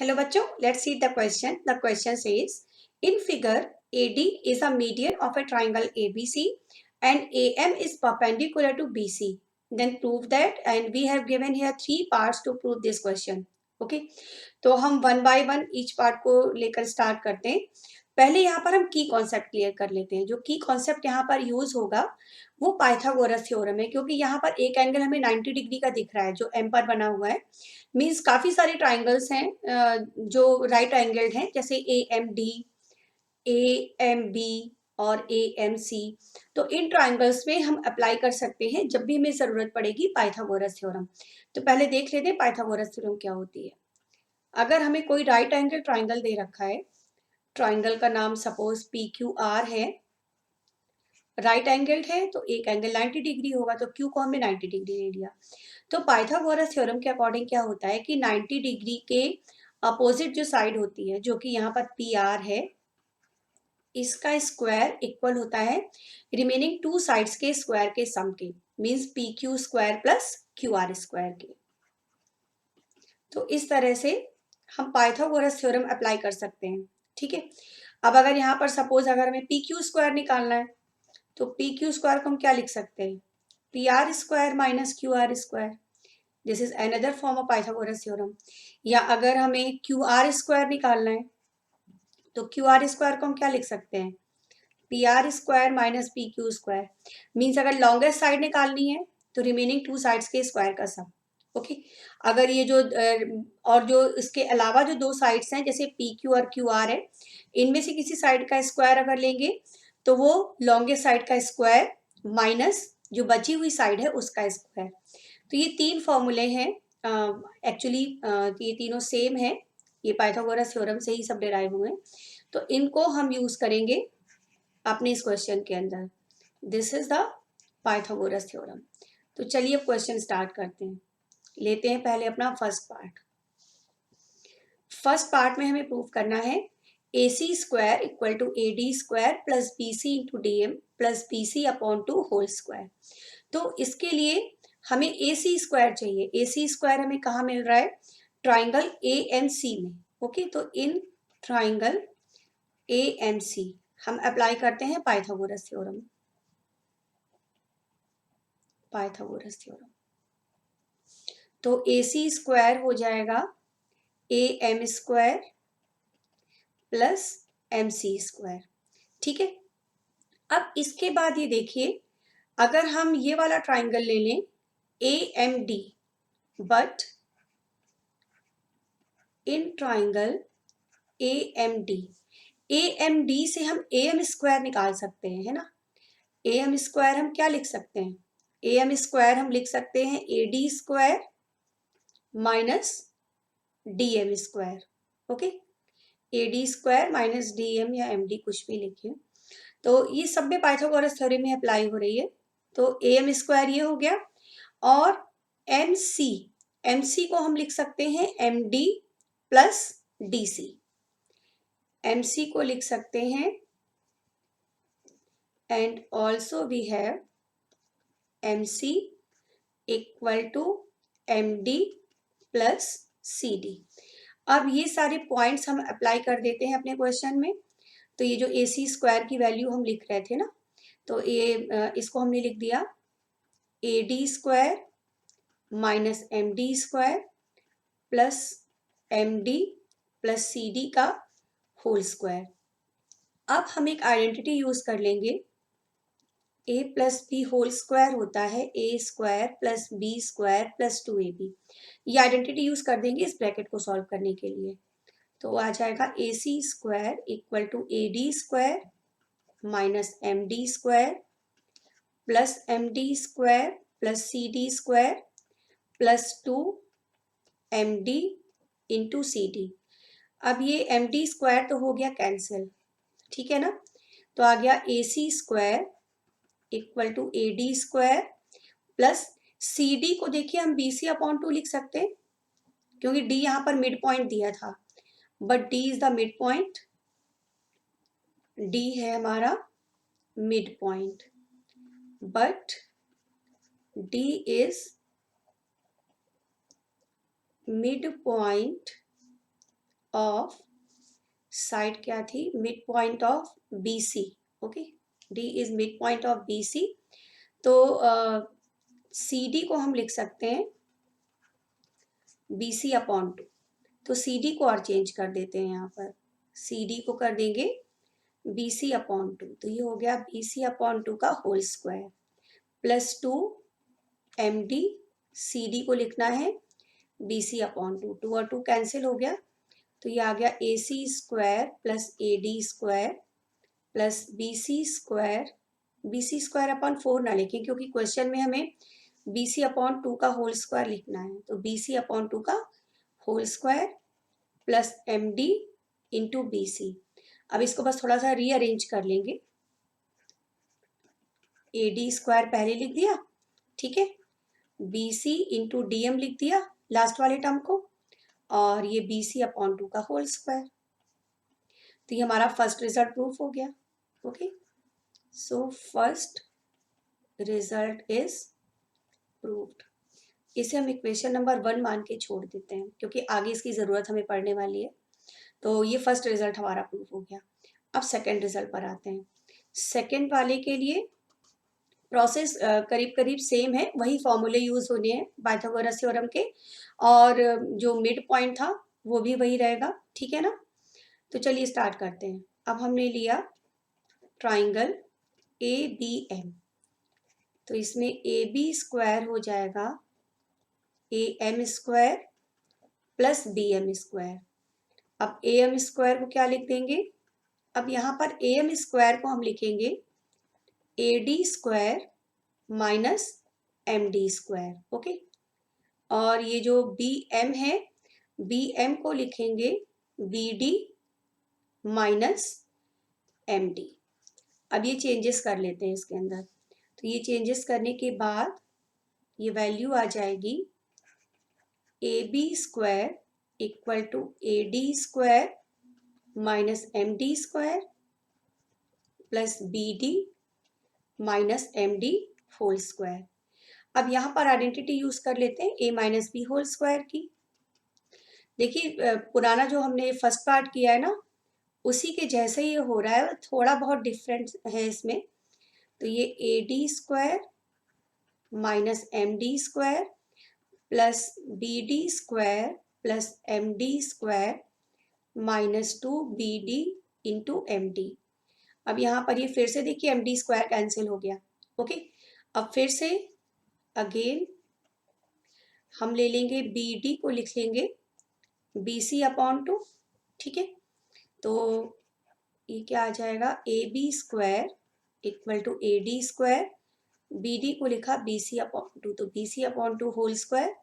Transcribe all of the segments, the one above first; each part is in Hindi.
Hello बच्चों, let's see the question. The question says, in figure AD is a median of a triangle ABC and AM is perpendicular to BC. Then prove that, and we have given here three parts to prove this question. Okay, तो हम one by one each part को लेकर स्टार्ट करते हैं। पहले यहाँ पर हम की कॉन्सेप्ट क्लियर कर लेते हैं। जो की कॉन्सेप्ट यहाँ पर यूज होगा वो पाइथागोरस थ्योरम है, क्योंकि यहाँ पर एक एंगल हमें 90 डिग्री का दिख रहा है जो एम पर बना हुआ है। मीन्स काफी सारे ट्राइंगल्स हैं जो राइट एंगल्ड हैं, जैसे AMB और AMC। तो इन ट्राइंगल्स में हम अप्लाई कर सकते हैं जब भी हमें जरूरत पड़ेगी पाइथागोरस थ्योरम। तो पहले देख लेते हैं पाइथागोरस थ्योरम क्या होती है। अगर हमें कोई राइट एंगल ट्राइंगल दे रखा है, ट्राइंगल का नाम सपोज PQR है, राइट एंगल है तो एक एंगल 90 डिग्री होगा, तो क्यू को हमने 90 डिग्री ले लिया। तो पाइथागोरस थ्योरम के अकॉर्डिंग क्या होता है कि 90 डिग्री के अपोजिट जो साइड होती है, जो कि यहाँ पर PR है, इसका स्क्वायर इक्वल होता है रिमेनिंग टू साइड्स के स्क्वायर के सम के, means PQ square plus QR square के। तो इस तरह से हम पाइथागोरस थ्योरम अप्लाई कर सकते हैं। ठीक है, अब अगर यहाँ पर सपोज अगर हमें PQ स्क्वायर निकालना है, तो PQ स्क्वायर को हम क्या लिख सकते हैं, PR square minus QR square. This is another form of Pythagoras theorem. या अगर हमें QR स्क्वायर निकालना है, तो QR स्क्वायर को हम क्या लिख सकते हैं, PR square minus PQ square. Means अगर लॉन्गेस्ट साइड निकालनी है तो रिमेनिंग टू साइड्स के स्क्वायर का सम। ओके, अगर ये जो और जो इसके अलावा जो दो साइड्स हैं जैसे PQ और QR है, इनमें से किसी साइड का स्क्वायर अगर लेंगे तो वो लॉन्गेस्ट साइड का स्क्वायर माइनस जो बची हुई साइड है उसका स्क्वायर। तो ये तीन फॉर्मूले हैं, एक्चुअली ये तीनों सेम है, ये पाइथागोरस थ्योरम से ही सब डिराइव हुए। तो इनको हम यूज करेंगे अपने इस क्वेश्चन के अंदर। This is the Pythagoras theorem. तो चलिए अब क्वेश्चन स्टार्ट करते हैं। लेते हैं पहले अपना फर्स्ट पार्ट। फर्स्ट पार्ट में हमें प्रूव करना है AC square equal to AD square plus BC into DM plus BC upon 2 whole square. तो इसके लिए हमें AC स्क्वायर चाहिए। AC स्क्वायर हमें कहाँ मिल रहा है, ट्राइंगल AMC में। ओके, तो इन ट्राइंगल AMC हम अप्लाई करते हैं पाइथागोरस थ्योरम। पाइथागोरस थ्योरम तो AC स्क्वायर हो जाएगा AM square plus MC square. ठीक है, अब इसके बाद ये देखिए, अगर हम ये वाला ट्राइंगल ले लें AMD, but in triangle AMD से हम AM स्क्वायर निकाल सकते हैं, है ना। AM स्क्वायर हम क्या लिख सकते हैं, AM स्क्वायर हम लिख सकते हैं AD square minus DM square. Okay, AD square minus DM या MD कुछ भी लिखिए। तो ये सब में पाइथागोरस थ्योरम में अप्लाई हो रही है। तो AM स्क्वायर ये हो गया, और MC को हम लिख सकते हैं MD प्लस DC। MC को लिख सकते हैं, and also we have MC equal to MD plus CD। अब ये सारे पॉइंट्स हम अप्लाई कर देते हैं अपने क्वेश्चन में। तो ये जो AC स्क्वायर की वैल्यू हम लिख रहे थे ना, तो ये इसको हमने लिख दिया AD square minus MD square plus MD plus CD का होल स्क्वायर। अब हम एक आइडेंटिटी यूज कर लेंगे, A plus B whole square होता है A square plus B square plus 2AB। ये आइडेंटिटी यूज कर देंगे इस ब्रैकेट को सॉल्व करने के लिए। तो आ जाएगा AC square equal to AD square minus MD square plus MD square plus CD square plus 2MD into CD। अब ये MD स्क्वायर तो हो गया कैंसिल, ठीक है ना। तो आ गया AC square equal to AD square plus CD को देखिए हम BC अपॉन 2 लिख सकते हैं, क्योंकि D यहाँ पर मिड पॉइंट दिया था, but D is the mid point. D है हमारा mid point, but D is mid point of side क्या थी, mid point of BC। Okay, D is mid point of BC। तो CD को हम लिख सकते हैं BC अपॉन 2। तो CD को और चेंज कर देते हैं, यहाँ पर CD को कर देंगे BC अपॉन 2। तो ये हो गया BC अपॉन 2 का whole square plus 2 MD। CD को लिखना है BC अपॉन 2। 2 और 2 कैंसिल हो गया, तो ये आ गया AC square plus AD square plus BC square. BC square upon 4 ना लिखें, क्योंकि क्वेश्चन में हमें BC अपॉन 2 का होल स्क्वायर लिखना है। तो BC अपॉन 2 का whole square plus MD into BC। अब इसको बस थोड़ा सा रीअरेंज कर लेंगे। AD स्क्वायर पहले लिख दिया, ठीक है, BC इंटू DM लिख दिया लास्ट वाले टर्म को, और ये BC अपॉन 2 का होल स्क्वायर। तो ये हमारा फर्स्ट रिजल्ट प्रूफ हो गया। Okay, so first result is proved. इसे हम इक्वेशन नंबर 1 मान के छोड़ देते हैं, क्योंकि आगे इसकी ज़रूरत हमें पड़ने वाली है। तो ये फर्स्ट रिजल्ट हमारा प्रूफ हो गया। अब सेकंड रिजल्ट पर आते हैं। सेकंड वाले के लिए प्रोसेस करीब करीब सेम है, वही फॉर्मूले यूज होने हैं पाइथागोरस थ्योरम के, और जो मिड पॉइंट था वो भी वही रहेगा, ठीक है ना। तो चलिए स्टार्ट करते हैं। अब हमने लिया ट्राइंगल ABM, तो इसमें AB स्क्वायर हो जाएगा AM square plus BM square. अब AM स्क्वायर को क्या लिख देंगे, अब यहाँ पर AM स्क्वायर को हम लिखेंगे AD square minus MD square. Okay, और ये जो BM है, BM को लिखेंगे BD माइनस MD। अब ये चेंजेस कर लेते हैं इसके अंदर। तो ये चेंजेस करने के बाद ये वैल्यू आ जाएगी AB square equal to AD square minus MD square plus BD minus MD whole square. अब यहाँ पर आइडेंटिटी यूज कर लेते हैं A minus B whole square की। देखिए पुराना जो हमने फर्स्ट पार्ट किया है ना, उसी के जैसे ही हो रहा है, थोड़ा बहुत डिफरेंट है इसमें। तो ये AD square minus MD square plus BD square plus MD square minus 2BD into MD। अब यहाँ पर ये फिर से देखिए MD स्क्वायर कैंसिल हो गया। ओके, अब फिर से अगेन हम ले लेंगे BD को लिख लेंगे BC अपॉन 2, ठीक है। तो ये क्या आ जाएगा AB square equal to AD square, BD को लिखा BC अपॉन 2, तो BC upon 2 whole square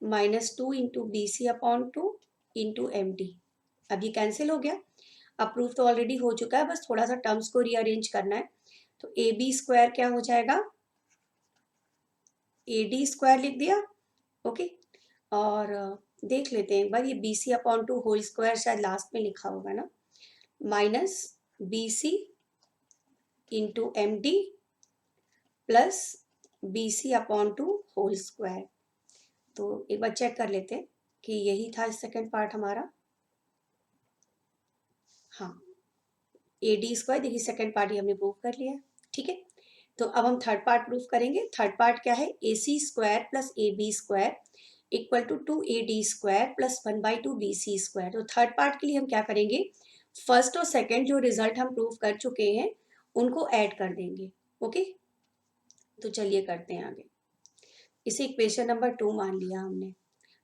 minus 2 into BC upon 2 into MD। अब ये कैंसिल हो गया। अब प्रूफ तो ऑलरेडी हो चुका है, बस थोड़ा सा टर्म्स को रीअरेंज करना है। तो AB स्क्वायर क्या हो जाएगा, AD स्क्वायर लिख दिया। ओके, और देख लेते हैं एक बार, ये BC अपॉन 2 होल स्क्वायर शायद लास्ट में लिखा होगा ना, minus BC into MD plus BC upon 2 whole square. तो एक बार चेक कर लेते हैं कि यही था सेकंड पार्ट हमारा। हाँ, AD स्क्वायर, देखिए सेकंड पार्ट ही हमने प्रूव कर लिया, ठीक है। तो अब हम थर्ड पार्ट प्रूफ करेंगे। थर्ड पार्ट क्या है, AC square plus AB square equal to 2AD square plus 1/2 BC square. तो थर्ड पार्ट के लिए हम क्या करेंगे, फर्स्ट और सेकंड जो रिजल्ट हम प्रूव कर चुके हैं उनको ऐड कर देंगे। ओके, तो चलिए करते हैं आगे। इसे इक्वेशन नंबर 2 मान लिया हमने।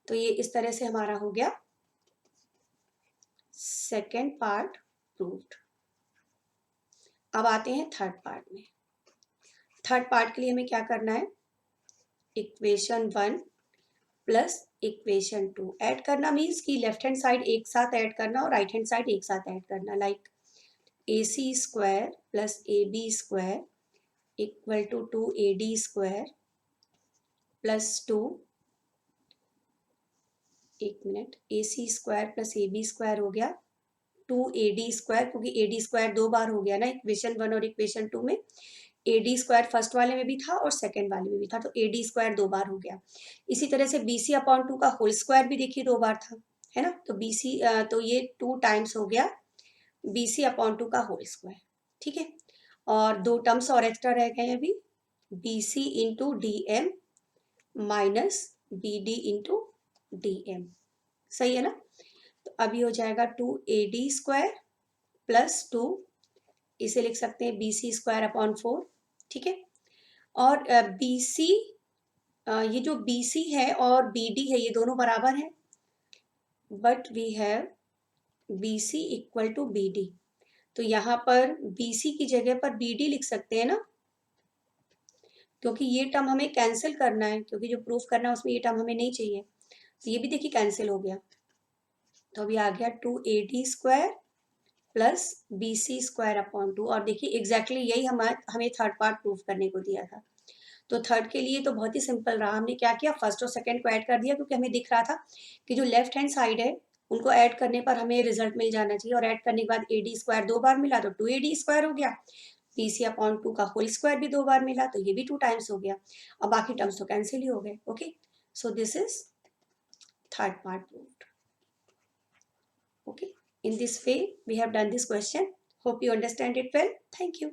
तो ये इस तरह से हमारा हो गया सेकंड पार्ट प्रूव्ड। अब आते हैं थर्ड पार्ट में। थर्ड पार्ट के लिए हमें क्या करना है, इक्वेशन 1 प्लस इक्वेशन 2 ऐड करना, मीन्स कि लेफ्ट हैंड साइड एक साथ ऐड करना और राइट हैंड साइड एक साथ ऐड करना। Like AC square plus AB square equal to 2AD square plus 2, एक minute, AC square plus AB square हो गया 2AD स्क्वायर, क्योंकि AD स्क्वायर 2 बार हो गया ना इक्वेशन 1 और इक्वेशन 2 में। AD स्क्वायर फर्स्ट वाले में भी था और सेकंड वाले में भी था, तो AD स्क्वायर 2 बार हो गया। इसी तरह से BC अपॉन 2 का होल स्क्वायर भी देखिए 2 बार था, है ना। तो BC तो ये 2 टाइम्स हो गया BC अपॉन 2 का होल स्क्वायर, ठीक है। और 2 टर्म्स और एक्स्ट्रा रह गए अभी, BC into DM minus BD into DM, सही है ना। तो अभी हो जाएगा 2AD स्क्वायर प्लस 2, इसे लिख सकते हैं BC स्क्वायर अपॉन 4, ठीक है। और BC ये जो BC है और BD है ये दोनों बराबर है, but we have BC equal to BD, तो यहाँ पर BC की जगह पर BD लिख सकते हैं ना, क्योंकि ये टर्म हमें कैंसिल करना है, क्योंकि जो प्रूफ करना है उसमें ये टर्म हमें नहीं चाहिए, तो ये भी देखिए कैंसिल हो गया। तो अभी आ गया 2AD square plus BC square upon 2, और देखिए एग्जैक्टली यही हमें थर्ड पार्ट प्रूफ करने को दिया था। तो थर्ड के लिए तो बहुत ही सिंपल रहा, हमने क्या किया, फर्स्ट और सेकंड को ऐड कर दिया, क्योंकि हमें दिख रहा था कि जो लेफ्ट हैंड साइड है उनको ऐड करने पर हमें रिजल्ट मिल जाना चाहिए, और ऐड करने के बाद AD स्क्वायर 2 बार मिला तो 2AD स्क्वायर हो गया, BC अपॉन 2 का होल स्क्वायर भी 2 बार मिला तो ये भी 2 टाइम्स हो गया, और बाकी टर्म्स तो कैंसिल ही हो गए। Okay, so this is third part proved. Okay, in this way we have done this question. Hope you understand it well. Thank you.